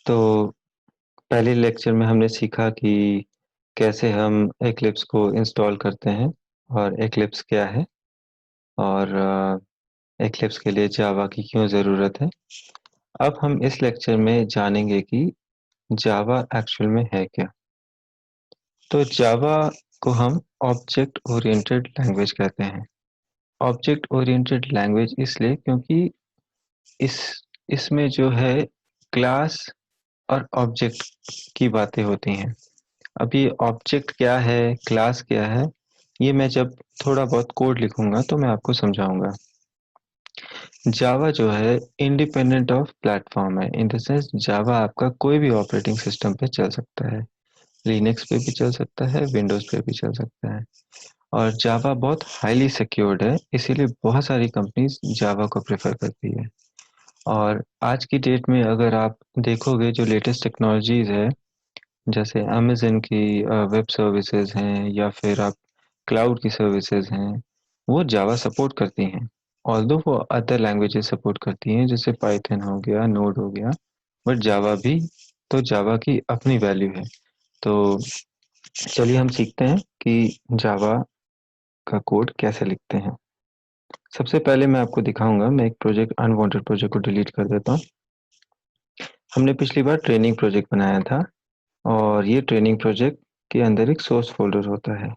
तो पहले लेक्चर में हमने सीखा कि कैसे हम एक्लिप्स को इंस्टॉल करते हैं और एक्लिप्स क्या है और एक्लिप्स के लिए जावा की क्यों ज़रूरत है। अब हम इस लेक्चर में जानेंगे कि जावा एक्चुअल में है क्या। तो जावा को हम ऑब्जेक्ट ओरिएंटेड लैंग्वेज कहते हैं। ऑब्जेक्ट ओरिएंटेड लैंग्वेज इसलिए क्योंकि इस इसमें जो है क्लास और ऑब्जेक्ट की बातें होती हैं। अभी ऑब्जेक्ट क्या है, क्लास क्या है, ये मैं जब थोड़ा बहुत कोड लिखूंगा तो मैं आपको समझाऊंगा। जावा जो है इंडिपेंडेंट ऑफ प्लेटफॉर्म है, इन द सेंस जावा आपका कोई भी ऑपरेटिंग सिस्टम पे चल सकता है। लिनक्स पे भी चल सकता है, विंडोज पे भी चल सकता है। और जावा बहुत हाईली सिक्योर्ड है, इसीलिए बहुत सारी कंपनीज जावा को प्रेफर करती है। और आज की डेट में अगर आप देखोगे जो लेटेस्ट टेक्नोलॉजीज है, जैसे अमेज़न की वेब सर्विसेज हैं या फिर आप क्लाउड की सर्विसेज हैं, वो जावा सपोर्ट करती हैं। ऑल्दो वो अदर लैंग्वेजेस सपोर्ट करती हैं, जैसे पाइथन हो गया, नोड हो गया, बट जावा भी, तो जावा की अपनी वैल्यू है। तो चलिए हम सीखते हैं कि जावा का कोड कैसे लिखते हैं। सबसे पहले मैं आपको दिखाऊंगा, मैं एक प्रोजेक्ट अनवांटेड प्रोजेक्ट को डिलीट कर देता हूँ। हमने पिछली बार ट्रेनिंग प्रोजेक्ट बनाया था और ये ट्रेनिंग प्रोजेक्ट के अंदर एक सोर्स फोल्डर होता है।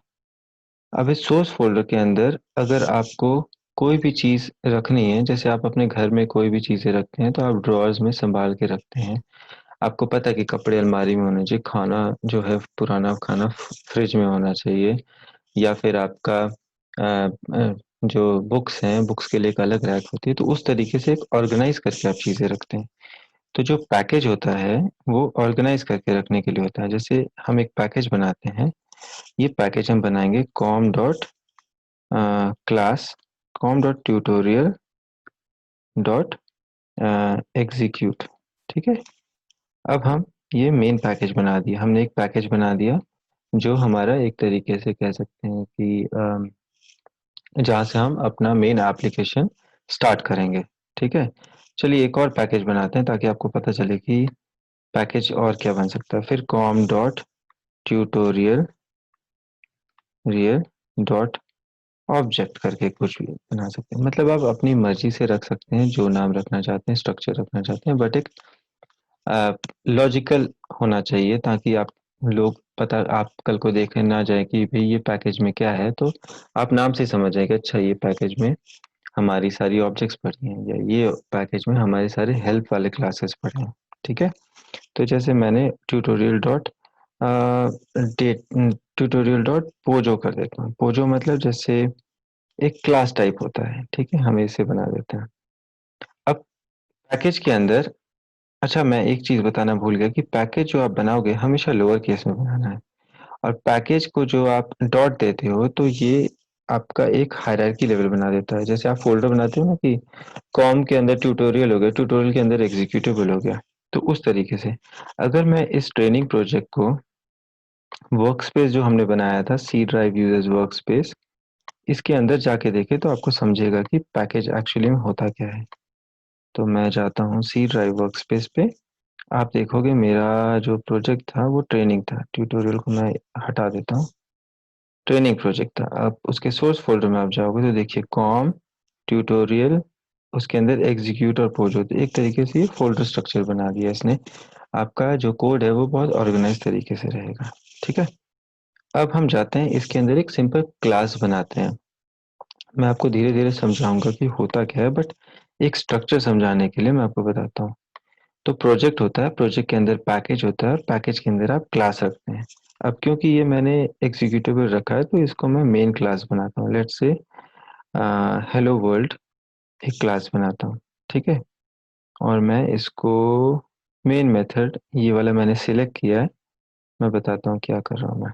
अब इस सोर्स फोल्डर के अंदर अगर आपको कोई भी चीज़ रखनी है, जैसे आप अपने घर में कोई भी चीज़ें रखते हैं तो आप ड्रॉअर्स में संभाल के रखते हैं। आपको पता है कि कपड़े अलमारी में होने चाहिए, खाना जो है पुराना खाना फ्रिज में होना चाहिए, या फिर आपका जो बुक्स हैं, बुक्स के लिए एक अलग रैक होती है। तो उस तरीके से एक ऑर्गेनाइज करके आप चीज़ें रखते हैं। तो जो पैकेज होता है वो ऑर्गेनाइज करके रखने के लिए होता है। जैसे हम एक पैकेज बनाते हैं, ये पैकेज हम बनाएंगे com dot class com dot tutorial dot execute. ठीक है। अब हम ये मेन पैकेज बना दिया, हमने एक पैकेज बना दिया जो हमारा एक तरीके से कह सकते हैं कि जहाँ से हम अपना मेन एप्लीकेशन स्टार्ट करेंगे। ठीक है। चलिए एक और पैकेज बनाते हैं ताकि आपको पता चले कि पैकेज और क्या बन सकता है। फिर com dot tutorial real dot object करके कुछ भी बना सकते हैं। मतलब आप अपनी मर्जी से रख सकते हैं जो नाम रखना चाहते हैं, स्ट्रक्चर रखना चाहते हैं, बट एक लॉजिकल होना चाहिए ताकि आप लोग पता आप कल को देखे ना जाए कि भाई ये पैकेज में क्या है, तो आप नाम से समझ जाए कि अच्छा ये पैकेज में हमारी सारी ऑब्जेक्ट्स पढ़ी हैं या ये पैकेज में हमारे सारे हेल्प वाले क्लासेस पढ़े हैं। ठीक है। तो जैसे मैंने tutorial dot date tutorial dot POJO कर देता हूँ। पोजो मतलब जैसे एक क्लास टाइप होता है। ठीक है, हम इसे बना देते हैं। अब पैकेज के अंदर, अच्छा मैं एक चीज़ बताना भूल गया कि पैकेज जो आप बनाओगे हमेशा लोअर केस में बनाना है। और पैकेज को जो आप डॉट देते हो तो ये आपका एक हायरार्की लेवल बना देता है। जैसे आप फोल्डर बनाते हो ना कि कॉम के अंदर ट्यूटोरियल हो गया, ट्यूटोरियल के अंदर एग्जीक्यूटेबल हो गया, तो उस तरीके से अगर मैं इस ट्रेनिंग प्रोजेक्ट को वर्कस्पेस जो हमने बनाया था, सी ड्राइव यूजर्स वर्कस्पेस, इसके अंदर जाके देखें तो आपको समझेगा कि पैकेज एक्चुअली में होता क्या है। तो मैं जाता हूँ सी ड्राइव वर्कस्पेस पे। आप देखोगे मेरा जो प्रोजेक्ट था वो ट्रेनिंग था। ट्यूटोरियल को मैं हटा देता हूँ, ट्रेनिंग प्रोजेक्ट था। अब उसके सोर्स फोल्डर में आप जाओगे तो देखिए कॉम ट्यूटोरियल, उसके अंदर एग्जीक्यूट और पोज होते एक तरीके से ये फोल्डर स्ट्रक्चर बना दिया इसने। आपका जो कोड है वो बहुत ऑर्गेनाइज तरीके से रहेगा। ठीक है। अब हम जाते हैं इसके अंदर एक सिंपल क्लास बनाते हैं। मैं आपको धीरे धीरे समझाऊंगा कि होता क्या है, बट एक स्ट्रक्चर समझाने के लिए मैं आपको बताता हूँ। तो प्रोजेक्ट होता है, प्रोजेक्ट के अंदर पैकेज होता है और पैकेज के अंदर आप क्लास रखते हैं। अब क्योंकि ये मैंने एग्जीक्यूटेबल रखा है तो इसको मैं मेन क्लास बनाता हूँ। लेट्स से हेलो वर्ल्ड एक क्लास बनाता हूँ। ठीक है। और मैं इसको मेन मेथड ये वाला मैंने सिलेक्ट किया है। मैं बताता हूँ क्या कर रहा हूँ मैं।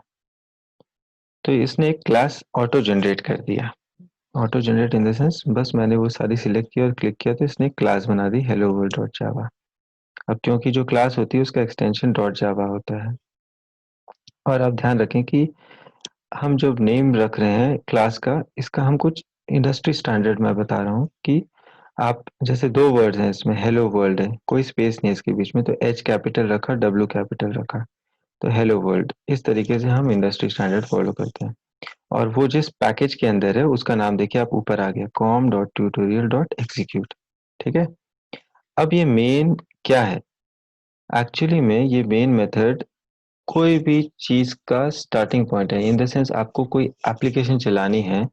तो इसने एक क्लास ऑटो जनरेट कर दिया। Auto generate in the sense बस मैंने वो सारी सिलेक्ट किया और क्लिक किया तो इसने एक क्लास बना दी हेलो वर्ल्ड डॉट जावा। अब क्योंकि जो क्लास होती है उसका एक्सटेंशन डॉट जावा होता है। और आप ध्यान रखें कि हम जो नेम रख रहे हैं क्लास का, इसका हम कुछ इंडस्ट्री स्टैंडर्ड में बता रहा हूँ कि आप जैसे दो वर्ड्स हैं इसमें, हेलो वर्ल्ड है, कोई स्पेस नहीं है इसके बीच में, तो एच कैपिटल रखा, डब्ल्यू कैपिटल रखा, तो हेलो वर्ल्ड। इस तरीके से हम इंडस्ट्री स्टैंडर्ड फॉलो करते हैं। और वो जिस पैकेज के अंदर है उसका नाम देखिए आप, ऊपर आ गया com.tutorial.execute। ठीक है। अब ये मेन क्या है? एक्चुअली में ये मेन मेथड कोई भी चीज का स्टार्टिंग पॉइंट है, इन द सेंस आपको कोई एप्लीकेशन चलानी है,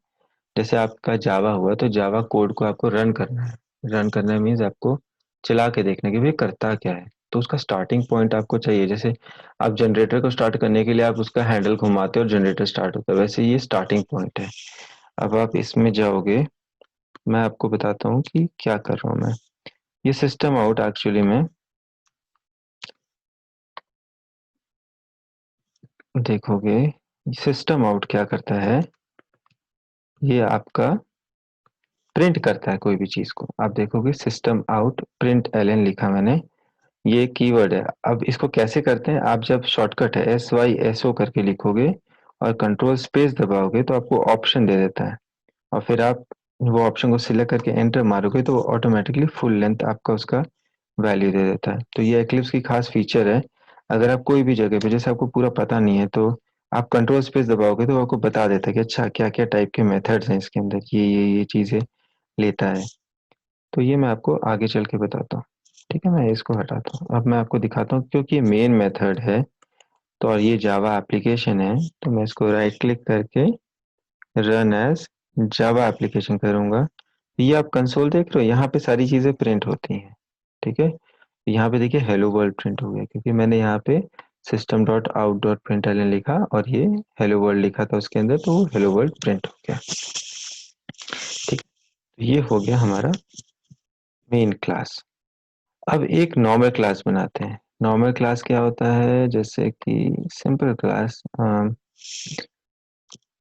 जैसे आपका जावा हुआ, तो जावा कोड को आपको रन करना है। रन करना मीन्स आपको चला के देखना कि भाई करता क्या है, तो उसका स्टार्टिंग पॉइंट आपको चाहिए। जैसे आप जनरेटर को स्टार्ट करने के लिए आप उसका हैंडल घुमाते हो और जनरेटर स्टार्ट होता है, वैसे ये स्टार्टिंग पॉइंट है। अब आप इसमें जाओगे, मैं आपको बताता हूँ कि क्या कर रहा हूँ मैं। ये सिस्टम आउट एक्चुअली में देखोगे, सिस्टम आउट क्या करता है, ये आपका प्रिंट करता है कोई भी चीज को। आप देखोगे सिस्टम आउट प्रिंट एल लिखा मैंने, ये कीवर्ड है। अब इसको कैसे करते हैं, आप जब शॉर्टकट है SYSO करके लिखोगे और कंट्रोल स्पेस दबाओगे तो आपको ऑप्शन दे देता है, और फिर आप वो ऑप्शन को सिलेक्ट करके एंटर मारोगे तो ऑटोमेटिकली फुल लेंथ आपका उसका वैल्यू दे देता है। तो ये एक्लिप्स की खास फीचर है। अगर आप कोई भी जगह पे, जैसे आपको पूरा पता नहीं है, तो आप कंट्रोल स्पेस दबाओगे तो आपको बता देता है कि अच्छा क्या क्या टाइप के मेथड्स हैं इसके अंदर, ये चीजें लेता है। तो ये मैं आपको आगे चल के बताता हूँ। ठीक है, मैं इसको हटाता हूँ, अब मैं आपको दिखाता हूँ, क्योंकि ये मेन मेथड है तो, और ये जावा एप्लीकेशन है, तो मैं इसको राइट क्लिक करके रन एज जावा एप्लीकेशन करूंगा। ये आप कंसोल देख रहे हो, यहाँ पे सारी चीजें प्रिंट होती हैं। ठीक है, यहाँ पे देखिए हेलो वर्ल्ड प्रिंट हो गया, क्योंकि मैंने यहाँ पे system.out.println लिखा और ये हेलो वर्ल्ड लिखा था उसके अंदर, तो हेलो वर्ल्ड प्रिंट हो गया। ठीक, तो ये हो गया हमारा मेन क्लास। अब एक नॉर्मल क्लास बनाते हैं। नॉर्मल क्लास क्या होता है, जैसे कि सिंपल क्लास,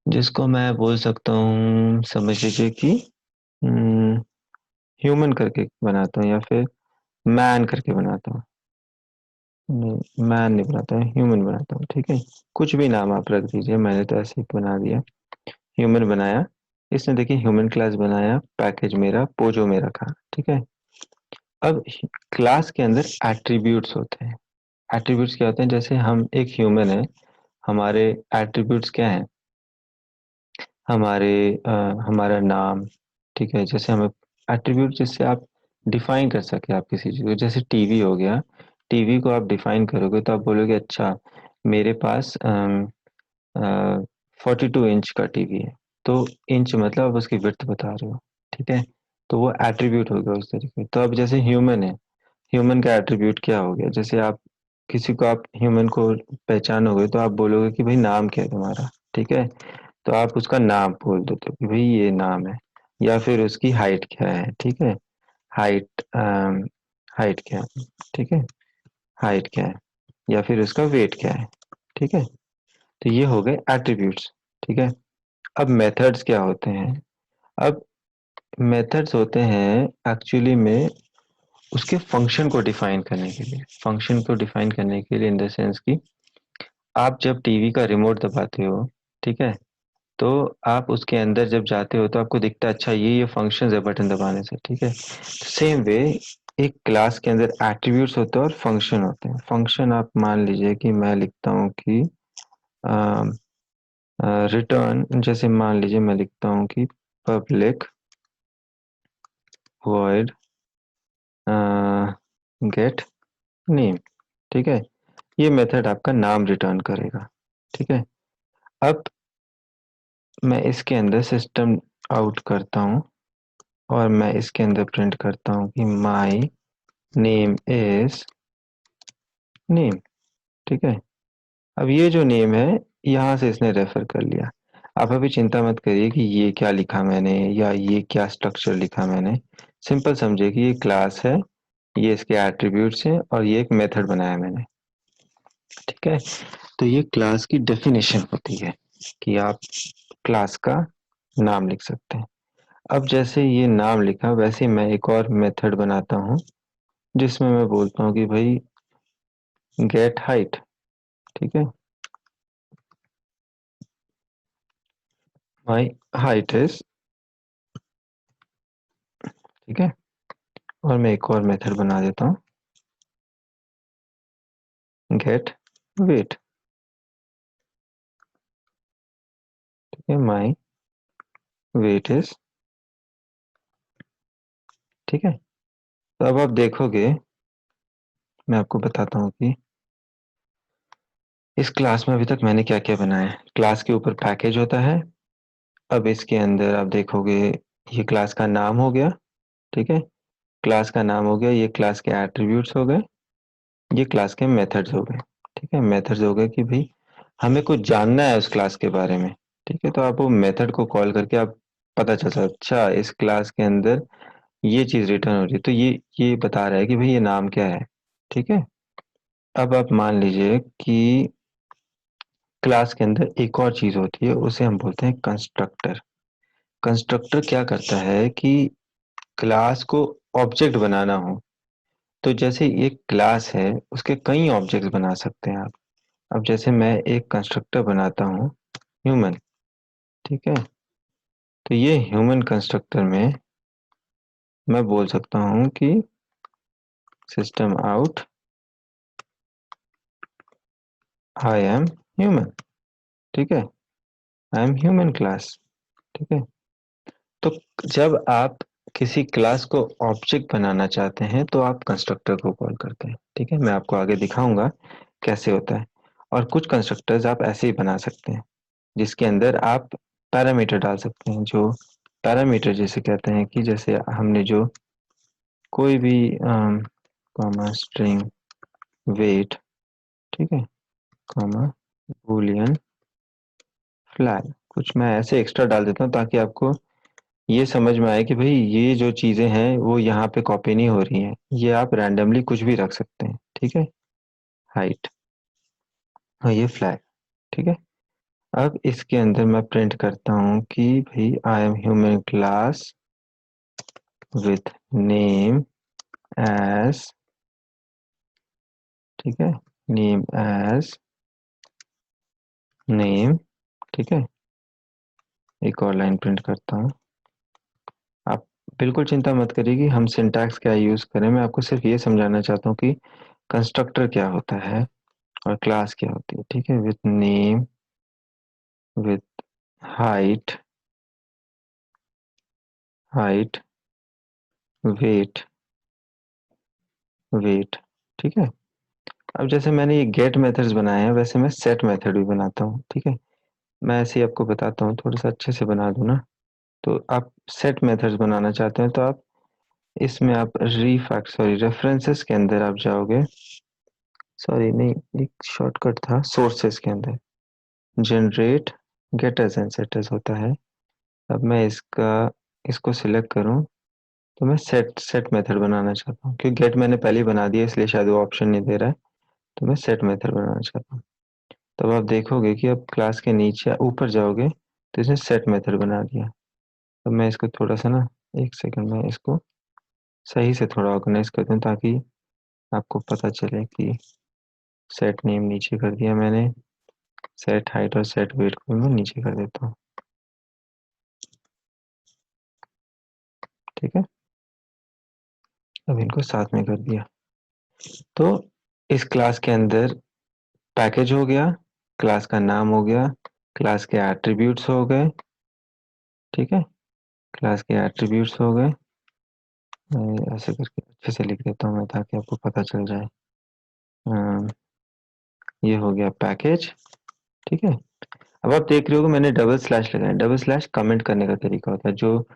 जिसको मैं बोल सकता हूँ, समझ लीजिए कि ह्यूमन करके बनाता हूँ, या फिर मैन करके बनाता हूँ। नहीं, मैन नहीं बनाता हूँ, ह्यूमन बनाता हूँ। ठीक है, कुछ भी नाम आप रख दीजिए, मैंने तो ऐसे ही बना दिया, ह्यूमन बनाया। इसने देखिए ह्यूमन क्लास बनाया, पैकेज मेरा पोजो में रखा। ठीक है। अब क्लास के अंदर एट्रीब्यूट्स होते हैं। एट्रीब्यूट्स क्या होते हैं, जैसे हम एक ह्यूमन है, हमारे एट्रीब्यूट्स क्या हैं, हमारे हमारा नाम। ठीक है, जैसे हमें एट्रीब्यूट जिससे आप डिफाइन कर सके आप किसी चीज़ को, जैसे टीवी हो गया, टीवी को आप डिफाइन करोगे तो आप बोलोगे अच्छा मेरे पास 42 इंच का टीवी है, तो इंच मतलब आप उसकी विड्थ बता रहे हो। ठीक है, तो वो एट्रीब्यूट हो गया उस तरीके। तो अब जैसे ह्यूमन है, ह्यूमन का एट्रीब्यूट क्या हो गया, जैसे आप किसी को, आप ह्यूमन को पहचानोगे तो आप बोलोगे कि भाई नाम क्या है तुम्हारा। ठीक है, तो आप उसका नाम बोल देते हो कि भाई ये नाम है, या फिर उसकी हाइट क्या है। ठीक है, हाइट, हाइट क्या है। ठीक है, हाइट क्या है, या फिर उसका वेट क्या है। ठीक है, तो ये हो गए एट्रीब्यूट्स। ठीक है, अब मेथड्स क्या होते हैं। अब मेथड्स होते हैं एक्चुअली में उसके फंक्शन को डिफाइन करने के लिए, फंक्शन को डिफाइन करने के लिए इन द सेंस कि आप जब टीवी का रिमोट दबाते हो, ठीक है, तो आप उसके अंदर जब जाते हो तो आपको दिखता है अच्छा ये फंक्शन है बटन दबाने से। ठीक है, सेम वे एक क्लास के अंदर एट्रीब्यूट्स होते हैं और फंक्शन होते हैं। फंक्शन आप मान लीजिए कि मैं लिखता हूँ कि रिटर्न, जैसे मान लीजिए मैं लिखता हूँ कि पब्लिक वॉइड गेट नेम। ठीक है, ये मेथड आपका नाम रिटर्न करेगा। ठीक है, अब मैं इसके अंदर सिस्टम आउट करता हूँ और मैं इसके अंदर प्रिंट करता हूँ कि माई नेम इज नेम। ठीक है, अब ये जो नेम है यहाँ से इसने रेफर कर लिया। आप अभी चिंता मत करिए कि ये क्या लिखा मैंने या ये क्या स्ट्रक्चर लिखा मैंने, सिंपल समझिए कि ये क्लास है, ये इसके एट्रीब्यूट्स हैं और ये एक मेथड बनाया मैंने। ठीक है, तो ये क्लास की डेफिनेशन होती है कि आप क्लास का नाम लिख सकते हैं। अब जैसे ये नाम लिखा, वैसे ही मैं एक और मेथड बनाता हूँ जिसमें मैं बोलता हूँ कि भाई गेट हाइट। ठीक है, माई हाइट इज, ठीक है, और मैं एक और मेथड बना देता हूँ, गेट वेट। ठीक है, माई वेट इज, ठीक है। तो अब आप देखोगे, मैं आपको बताता हूँ कि इस क्लास में अभी तक मैंने क्या क्या बनाया है। क्लास के ऊपर पैकेज होता है। अब इसके अंदर आप देखोगे, ये क्लास का नाम हो गया, ठीक है। क्लास का नाम हो गया, ये क्लास के एट्रीब्यूट्स हो गए, ये क्लास के मेथड्स हो गए। ठीक है, मेथड्स हो गए कि भाई हमें कुछ जानना है उस क्लास के बारे में। ठीक है, तो आप वो मेथड को कॉल करके आप पता चल सकता, अच्छा इस क्लास के अंदर ये चीज रिटर्न हो रही है, तो ये बता रहा है कि भाई ये नाम क्या है। ठीक है, अब आप मान लीजिए कि क्लास के अंदर एक और चीज होती है, उसे हम बोलते हैं कंस्ट्रक्टर। कंस्ट्रक्टर क्या करता है कि क्लास को ऑब्जेक्ट बनाना हो, तो जैसे एक क्लास है उसके कई ऑब्जेक्ट्स बना सकते हैं आप। अब जैसे मैं एक कंस्ट्रक्टर बनाता हूँ ह्यूमन, ठीक है। तो ये ह्यूमन कंस्ट्रक्टर में मैं बोल सकता हूँ कि system out I am human, ठीक है, आई एम ह्यूमन क्लास। ठीक है, तो जब आप किसी क्लास को ऑब्जेक्ट बनाना चाहते हैं तो आप कंस्ट्रक्टर को कॉल करते हैं। ठीक है, मैं आपको आगे दिखाऊंगा कैसे होता है। और कुछ कंस्ट्रक्टर्स आप ऐसे ही बना सकते हैं जिसके अंदर आप पैरामीटर डाल सकते हैं। जो पैरामीटर जैसे कहते हैं कि जैसे हमने जो कोई भी कॉमा स्ट्रिंग वेट, ठीक है, कॉमा बूलियन फ्लैग, कुछ मैं ऐसे एक्स्ट्रा डाल देता हूँ ताकि आपको ये समझ में आए कि भाई ये जो चीजें हैं वो यहाँ पे कॉपी नहीं हो रही हैं, ये आप रैंडमली कुछ भी रख सकते हैं। ठीक है, हाइट, हाँ ये फ्लैग। ठीक है, अब इसके अंदर मैं प्रिंट करता हूँ कि भाई I am human class with name age, ठीक है, नेम एज नेम, ठीक है। एक और लाइन प्रिंट करता हूँ। आप बिल्कुल चिंता मत करिए कि हम सिंटैक्स क्या यूज करें, मैं आपको सिर्फ ये समझाना चाहता हूँ कि कंस्ट्रक्टर क्या होता है और क्लास क्या होती है। ठीक है, with name, with height, height, weight, weight, ठीक है। अब जैसे मैंने ये गेट मेथड्स बनाए हैं वैसे मैं सेट मेथड भी बनाता हूँ। ठीक है, मैं ऐसे ही आपको बताता हूँ, थोड़ा सा अच्छे से बना दूँ ना। तो आप सेट मेथड्स बनाना चाहते हैं तो आप इसमें आप रेफरेंसेस के अंदर आप जाओगे, सॉरी नहीं, एक शॉर्टकट था, सोर्सेस के अंदर जनरेट गेटर्स एंड सेटर्स होता है। अब मैं इसको सिलेक्ट करूं तो मैं सेट सेट मेथड बनाना चाहता हूँ, क्योंकि गेट मैंने पहले ही बना दिया इसलिए शायद वो ऑप्शन नहीं दे रहा है। तो मैं सेट मेथड बनाना चाहता हूँ। तब आप देखोगे कि अब क्लास के नीचे ऊपर जाओगे तो इसने सेट मेथड बना दिया। अब मैं इसको थोड़ा सा ना, एक सेकंड में इसको सही से थोड़ा ऑर्गेनाइज कर दूं ताकि आपको पता चले कि सेट नेम नीचे कर दिया मैंने, सेट हाइट और सेट वेट को मैं नीचे कर देता हूँ। ठीक है, अब इनको साथ में कर दिया। तो इस क्लास के अंदर पैकेज हो गया, क्लास का नाम हो गया, क्लास के एट्रीब्यूट्स हो गए। ठीक है, क्लास के एट्रीब्यूट्स हो गए। मैं ऐसे करके अच्छे से लिख देता हूँ मैं ताकि आपको पता चल जाए। ये हो गया पैकेज। ठीक है, अब आप देख रहे हो मैंने डबल स्लैश लगाया। डबल स्लैश कमेंट करने का तरीका होता है। जो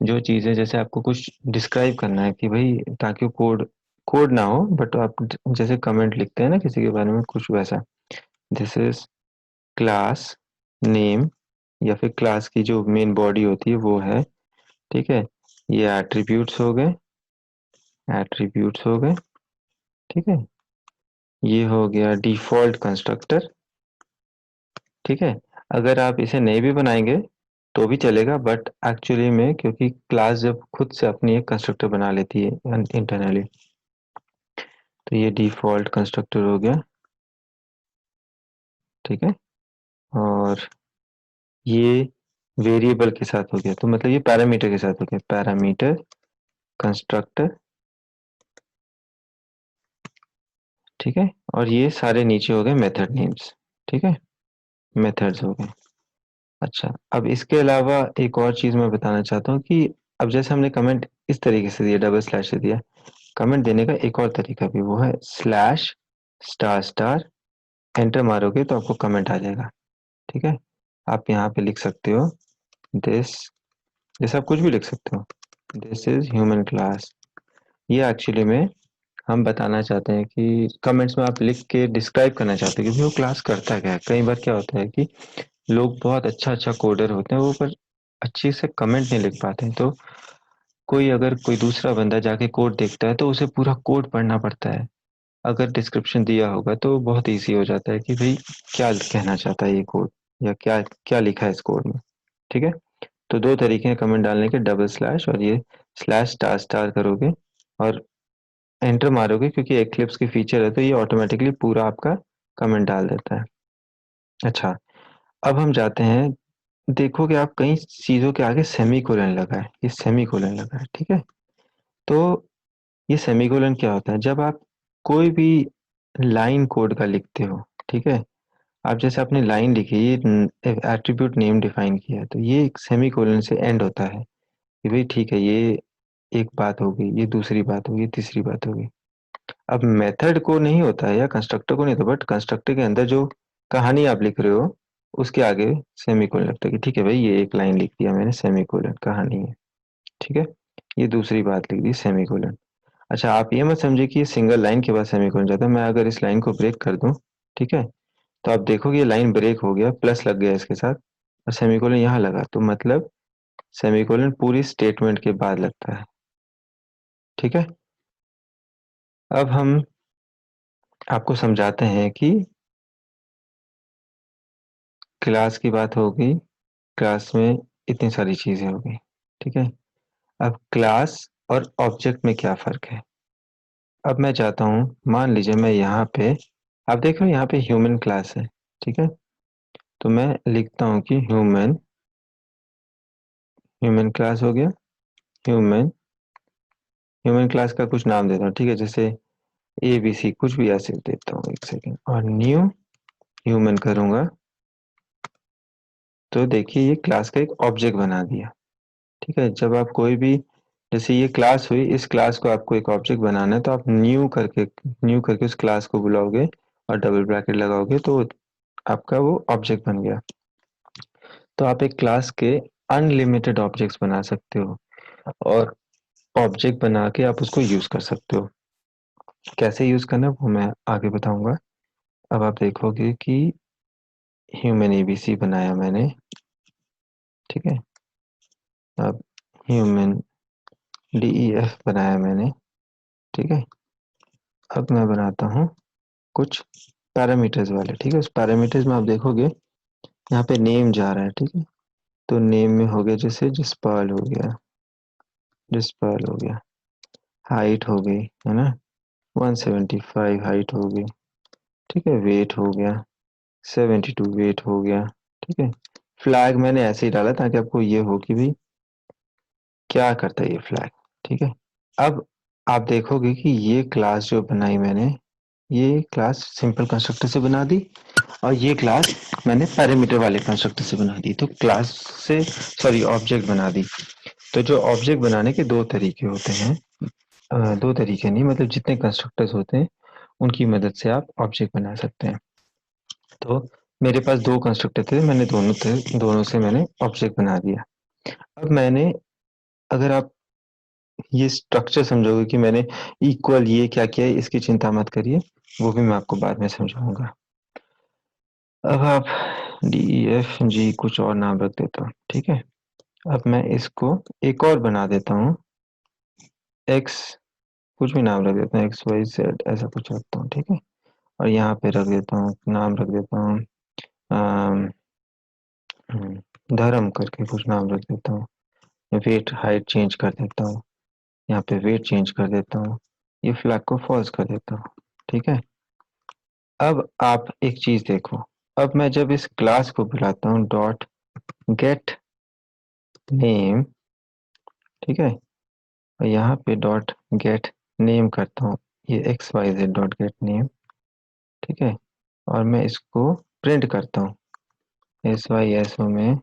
जो चीज़ें जैसे आपको कुछ डिस्क्राइब करना है कि भाई, ताकि कोड कोड ना हो बट आप जैसे कमेंट लिखते हैं ना किसी के बारे में, कुछ वैसा। दिस इज क्लास नेम, या फिर क्लास की जो मेन बॉडी होती है वो है। ठीक है, ये एट्रीब्यूट्स हो गए, एट्रीब्यूट्स हो गए। ठीक है, ये हो गया डिफॉल्ट कंस्ट्रक्टर। ठीक है, अगर आप इसे नहीं भी बनाएंगे तो भी चलेगा, बट एक्चुअली में क्योंकि क्लास जब खुद से अपनी एक कंस्ट्रक्टर बना लेती है इंटरनली, तो ये डिफॉल्ट कंस्ट्रक्टर हो गया। ठीक है, और ये वेरिएबल के साथ हो गया, तो मतलब ये पैरामीटर के साथ हो गया, पैरामीटर कंस्ट्रक्टर। ठीक है, और ये सारे नीचे हो गए मेथड नेम्स। ठीक है, मेथड्स हो गए। अच्छा, अब इसके अलावा एक और चीज़ मैं बताना चाहता हूँ कि अब जैसे हमने कमेंट इस तरीके से दिया, डबल स्लैश से दिया, कमेंट देने का एक और तरीका भी, वो है स्लैश स्टार स्टार, एंटर मारोगे तो आपको कमेंट आ जाएगा। ठीक है, आप यहाँ पे लिख सकते हो दिस, जैसे आप कुछ भी लिख सकते हो, दिस इज ह्यूमन क्लास। ये एक्चुअली में हम बताना चाहते हैं कि कमेंट्स में आप लिख के डिस्क्राइब करना चाहते हैं कि भाई वो क्लास करता क्या है। कई बार क्या होता है कि लोग बहुत अच्छा अच्छा कोडर होते हैं, वो पर अच्छे से कमेंट नहीं लिख पाते हैं, तो कोई अगर कोई दूसरा बंदा जाके कोड देखता है तो उसे पूरा कोड पढ़ना पड़ता है। अगर डिस्क्रिप्शन दिया होगा तो बहुत इजी हो जाता है कि भाई क्या कहना चाहता है ये कोड, या क्या क्या लिखा है इस कोड में। ठीक है, तो दो तरीके हैं कमेंट डालने के, डबल स्लैश और ये स्लैश स्टार स्टार करोगे और एंटर मारोगे, क्योंकि एक्लिप्स की फीचर है तो ये ऑटोमेटिकली पूरा आपका कमेंट डाल देता है। अच्छा, अब हम जाते हैं, देखोगे आप कई चीज़ों के आगे सेमी कोलन लगा है, ये सेमी कोलन लगा है। ठीक है, तो ये सेमी कोलन क्या होता है, जब आप कोई भी लाइन कोड का लिखते हो। ठीक है, आप जैसे अपनी लाइन लिखी, ये एट्रीब्यूट नेम डिफाइन किया है, तो ये एक सेमी कोलन से एंड होता है कि भाई ठीक है, ये एक बात होगी, ये दूसरी बात होगी, तीसरी बात होगी। अब मेथड को नहीं होता है या कंस्ट्रक्टर को नहीं होता, बट कंस्ट्रक्टर के अंदर जो कहानी आप लिख रहे हो उसके आगे सेमीकोलन लगता है कि ठीक है भाई, ये एक लाइन लिख दिया मैंने, सेमीकोलन कहानी है। ठीक है, ये दूसरी बात लिख दी, सेमीकोलन। अच्छा, आप ये मत समझिए कि ये सिंगल लाइन के बाद सेमीकोलन जाता है। मैं अगर इस लाइन को ब्रेक कर दूं, ठीक है, तो आप देखोगे ये लाइन ब्रेक हो गया, प्लस लग गया इसके साथ, और सेमीकोलन यहाँ लगा, तो मतलब सेमीकोलन पूरी स्टेटमेंट के बाद लगता है। ठीक है, अब हम आपको समझाते हैं कि क्लास की बात होगी, क्लास में इतनी सारी चीजें हो गई। ठीक है, अब क्लास और ऑब्जेक्ट में क्या फर्क है। अब मैं चाहता हूँ, मान लीजिए मैं यहाँ पे, आप देख रहे हो यहाँ पे ह्यूमन क्लास है। ठीक है, तो मैं लिखता हूँ कि ह्यूमन, ह्यूमन क्लास हो गया, ह्यूमन, ह्यूमन क्लास का कुछ नाम देता हूँ। ठीक है, जैसे ए बी सी कुछ भी ऐसे देता हूँ, एक सेकेंड, और न्यू ह्यूमन करूंगा, तो देखिए ये क्लास का एक ऑब्जेक्ट बना दिया। ठीक है, जब आप कोई भी, जैसे ये क्लास हुई, इस क्लास को आपको एक ऑब्जेक्ट बनाना है, तो आप न्यू करके उस क्लास को बुलाओगे और डबल ब्रैकेट लगाओगे, तो आपका वो ऑब्जेक्ट बन गया। तो आप एक क्लास के अनलिमिटेड ऑब्जेक्ट्स बना सकते हो, और ऑब्जेक्ट बना के आप उसको यूज कर सकते हो। कैसे यूज करना है वो मैं आगे बताऊंगा। अब आप देखोगे कि ह्यूमन एबीसी बनाया मैंने। ठीक है, अब ह्यूमन डीईएफ बनाया मैंने। ठीक है, अब मैं बनाता हूँ कुछ पैरामीटर्स वाले। ठीक है, उस पैरामीटर्स में आप देखोगे यहाँ पे नेम जा रहा है। ठीक है, तो नेम में हो गया, जैसे जिसपाल हो गया, जिसपाल हो गया, हाइट हो गई, है ना, 175 हाइट हो गई। ठीक है, वेट हो गया 72, वेट हो गया। ठीक है, फ्लैग मैंने ऐसे ही डाला ताकि आपको ये हो कि भाई क्या करता है ये फ्लैग। ठीक है, अब आप देखोगे कि ये क्लास जो बनाई मैंने, ये क्लास सिंपल कंस्ट्रक्टर से बना दी, और ये क्लास मैंने पैरामीटर वाले कंस्ट्रक्टर से बना दी, तो क्लास से, सॉरी, ऑब्जेक्ट बना दी। तो जो ऑब्जेक्ट बनाने के दो तरीके होते हैं, दो तरीके नहीं, मतलब जितने कंस्ट्रक्टर्स होते हैं उनकी मदद से आप ऑब्जेक्ट बना सकते हैं। तो मेरे पास दो कंस्ट्रक्टर थे, मैंने दोनों से मैंने ऑब्जेक्ट बना दिया। अब मैंने, अगर आप ये स्ट्रक्चर समझोगे कि मैंने इक्वल ये क्या किया है, इसकी चिंता मत करिए, वो भी मैं आपको बाद में समझाऊंगा। अब आप डी ई एफ जी कुछ और नाम रख देता हूँ। ठीक है, अब मैं इसको एक और बना देता हूँ, एक्स, कुछ भी नाम रख देता हूँ, एक्स वाई जेड ऐसा कुछ रखता हूँ। ठीक है, और यहाँ पे रख देता हूँ, नाम रख देता हूँ अम, धर्म करके कुछ नाम रख देता हूँ। वेट हाइट चेंज कर देता हूँ, यहाँ पे वेट चेंज कर देता हूँ, ये फ्लैग को फॉल्स कर देता हूँ। ठीक है, अब आप एक चीज देखो, अब मैं जब इस क्लास को बुलाता हूँ डॉट गेट नेम, ठीक है, और यहाँ पे डॉट गेट नेम करता हूँ, ये X Y Z dot get name. ठीक है, और मैं इसको प्रिंट करता हूँ, SYSO में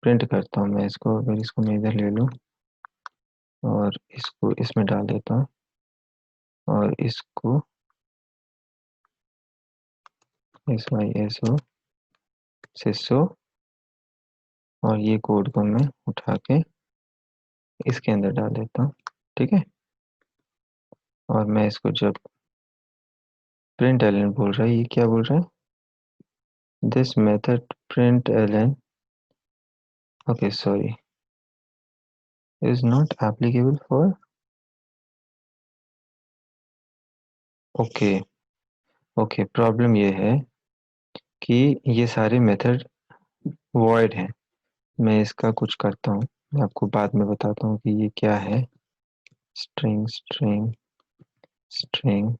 प्रिंट करता हूँ मैं इसको। अगर इसको मैं इधर ले लूँ और इसको इसमें डाल देता हूँ और इसको SYSO सिसो, और ये कोड को मैं उठा के इसके अंदर डाल देता हूँ। ठीक है, और मैं इसको जब प्रिंट एलन बोल रहा है, ये क्या बोल रहा है, this method println, okay sorry, is not applicable for, okay okay, problem ये है कि ये सारे मेथड वॉइड हैं। मैं इसका कुछ करता हूँ, मैं आपको बाद में बताता हूँ कि ये क्या है। स्ट्रिंग स्ट्रिंग स्ट्रिंग,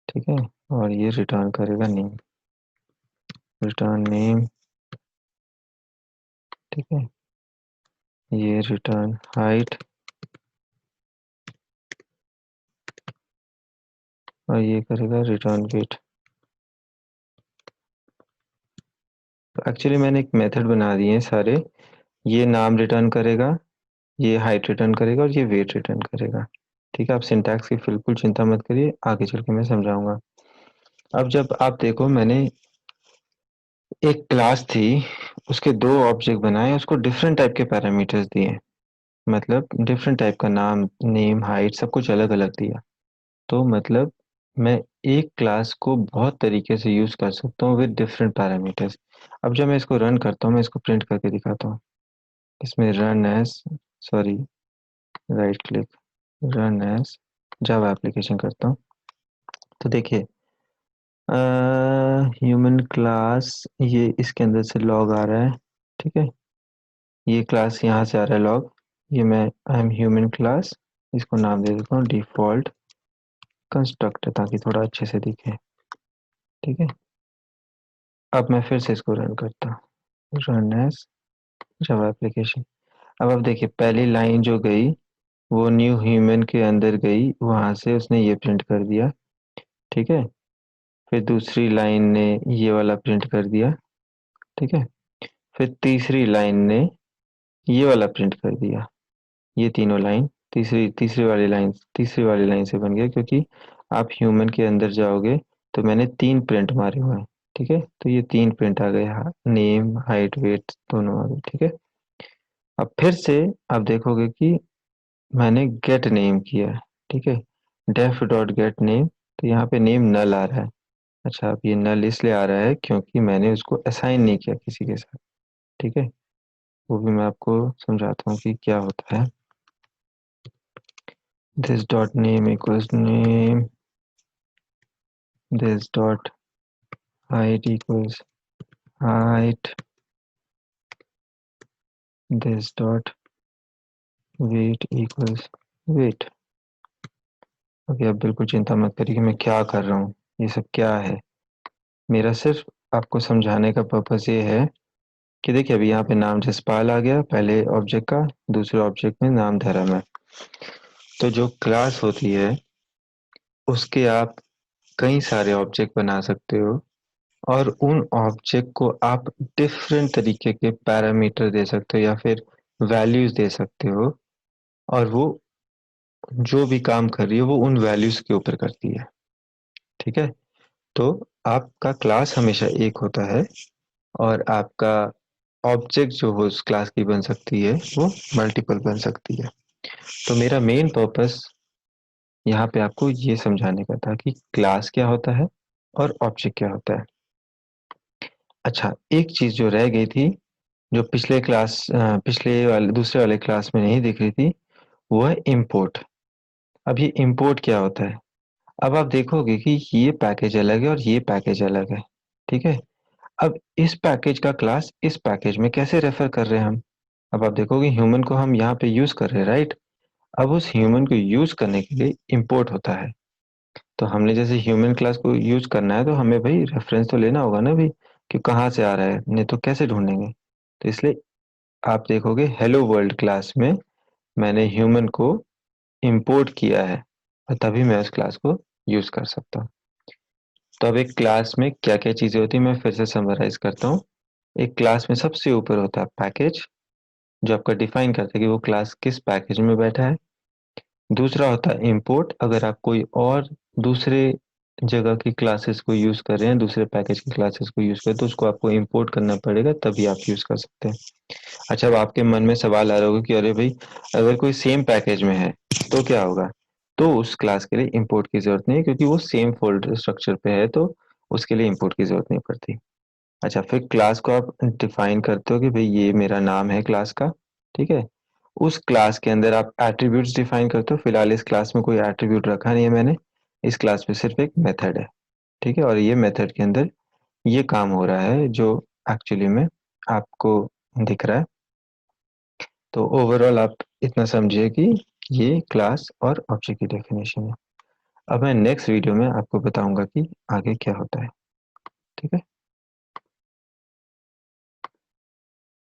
ठीक है, और ये रिटर्न करेगा नेम, रिटर्न नेम, ठीक है, ये रिटर्न हाइट, और ये करेगा रिटर्न वेट। तो एक्चुअली मैंने एक मेथड बना दिए हैं सारे, ये नाम रिटर्न करेगा, ये हाइट रिटर्न करेगा और ये वेट रिटर्न करेगा। ठीक है, आप सिंटैक्स की बिल्कुल चिंता मत करिए, आगे चल के मैं समझाऊंगा। अब जब आप देखो, मैंने एक क्लास थी, उसके दो ऑब्जेक्ट बनाए, उसको डिफरेंट टाइप के पैरामीटर्स दिए, मतलब डिफरेंट टाइप का नाम, नेम, हाइट, सब कुछ अलग अलग दिया। तो मतलब मैं एक क्लास को बहुत तरीके से यूज कर सकता हूँ विद डिफरेंट पैरामीटर्स। अब जब मैं इसको रन करता हूँ, मैं इसको प्रिंट करके दिखाता हूँ। इसमें run as, sorry, right click, run as Java application करता हूँ। तो देखिए, ह्यूमन क्लास, ये इसके अंदर से लॉग आ रहा है, ठीक है, ये क्लास यहाँ से आ रहा है लॉग, ये मैं आई एम ह्यूमन क्लास, इसको नाम दे देता हूँ डिफॉल्ट कंस्ट्रक्टर, ताकि थोड़ा अच्छे से दिखे। ठीक है, अब मैं फिर से इसको रन करता हूँ, रन एज जावा एप्लीकेशन। अब आप देखिए, पहली लाइन जो गई वो न्यू ह्यूमन के अंदर गई, वहां से उसने ये प्रिंट कर दिया। ठीक है, फिर दूसरी लाइन ने ये वाला प्रिंट कर दिया। ठीक है, फिर तीसरी लाइन ने ये वाला प्रिंट कर दिया। ये तीनों लाइन तीसरी वाली लाइन से बन गया, क्योंकि आप ह्यूमन के अंदर जाओगे तो मैंने तीन प्रिंट मारे हुए हैं। ठीक है, तो ये तीन प्रिंट आ गए, नेम, हाइट, वेट दोनों आ गए। ठीक है, अब फिर से आप देखोगे कि मैंने गेट नेम किया है। ठीक है, डेफ डॉट गेट नेम, तो यहाँ पे नेम नल आ रहा है। अच्छा, अब ये नल इसलिए आ रहा है क्योंकि मैंने उसको असाइन नहीं किया किसी के साथ। ठीक है, वो भी मैं आपको समझाता हूँ कि क्या होता है। this dot name equals name, this dot height equals height, this dot weight equals weight। Okay, अब बिल्कुल चिंता मत करिए कि मैं क्या कर रहा हूँ, ये सब क्या है। मेरा सिर्फ आपको समझाने का पर्पस ये है कि देखिए, अभी यहाँ पे नाम जसपाल आ गया पहले ऑब्जेक्ट का, दूसरे ऑब्जेक्ट में नाम धर्म है। तो जो क्लास होती है उसके आप कई सारे ऑब्जेक्ट बना सकते हो, और उन ऑब्जेक्ट को आप डिफरेंट तरीके के पैरामीटर दे सकते हो या फिर वैल्यूज दे सकते हो, और वो जो भी काम कर रही है वो उन वैल्यूज के ऊपर करती है। ठीक है, तो आपका क्लास हमेशा एक होता है, और आपका ऑब्जेक्ट जो हो उस क्लास की बन सकती है वो मल्टीपल बन सकती है। तो मेरा मेन पर्पस यहाँ पे आपको ये समझाने का था कि क्लास क्या होता है और ऑब्जेक्ट क्या होता है। अच्छा, एक चीज जो रह गई थी, जो पिछले वाले दूसरे वाले क्लास में नहीं दिख रही थी, वो है इम्पोर्ट। अब ये इम्पोर्ट क्या होता है, अब आप देखोगे कि ये पैकेज अलग है और ये पैकेज अलग है। ठीक है, अब इस पैकेज का क्लास इस पैकेज में कैसे रेफर कर रहे हैं हम। अब आप देखोगे ह्यूमन को हम यहाँ पे यूज कर रहे हैं, राइट। अब उस ह्यूमन को यूज करने के लिए इम्पोर्ट होता है। तो हमने जैसे ह्यूमन क्लास को यूज करना है, तो हमें भाई रेफरेंस तो लेना होगा ना भाई, कि कहाँ से आ रहा है, नहीं तो कैसे ढूंढेंगे। तो इसलिए आप देखोगे हेलो वर्ल्ड क्लास में मैंने ह्यूमन को इंपोर्ट किया है, और तभी मैं उस क्लास को यूज कर सकता हूँ। तो अब एक क्लास में क्या क्या चीजें होती है मैं फिर से समराइज करता हूँ। एक क्लास में सबसे ऊपर होता है पैकेज, जो आपका डिफाइन करता है कि वो क्लास किस पैकेज में बैठा है। दूसरा होता है इंपोर्ट, अगर आप कोई और दूसरे जगह की क्लासेस को यूज कर रहे हैं, दूसरे पैकेज की क्लासेस को यूज कर रहे हैं, तो उसको आपको इंपोर्ट करना पड़ेगा, तभी आप यूज कर सकते हैं। अच्छा, अब आपके मन में सवाल आ रहा होगा कि अरे भाई, अगर कोई सेम पैकेज में है तो क्या होगा? तो उस क्लास के लिए इंपोर्ट की जरूरत नहीं है, क्योंकि वो सेम फोल्डर स्ट्रक्चर पे है, तो उसके लिए इंपोर्ट की जरूरत नहीं पड़ती। अच्छा, फिर क्लास को आप डिफाइन करते हो कि भाई ये मेरा नाम है क्लास का, ठीक है। उस क्लास के अंदर आप एट्रीब्यूट्स डिफाइन करते हो। फिलहाल इस क्लास में कोई एट्रीब्यूट रखा नहीं है मैंने, इस क्लास में सिर्फ एक मेथड है, ठीक है। और ये मेथड के अंदर ये काम हो रहा है जो एक्चुअली में आपको दिख रहा है। तो ओवरऑल आप इतना समझिए कि ये क्लास और ऑब्जेक्ट की डेफिनेशन है। अब मैं नेक्स्ट वीडियो में आपको बताऊंगा कि आगे क्या होता है, ठीक है।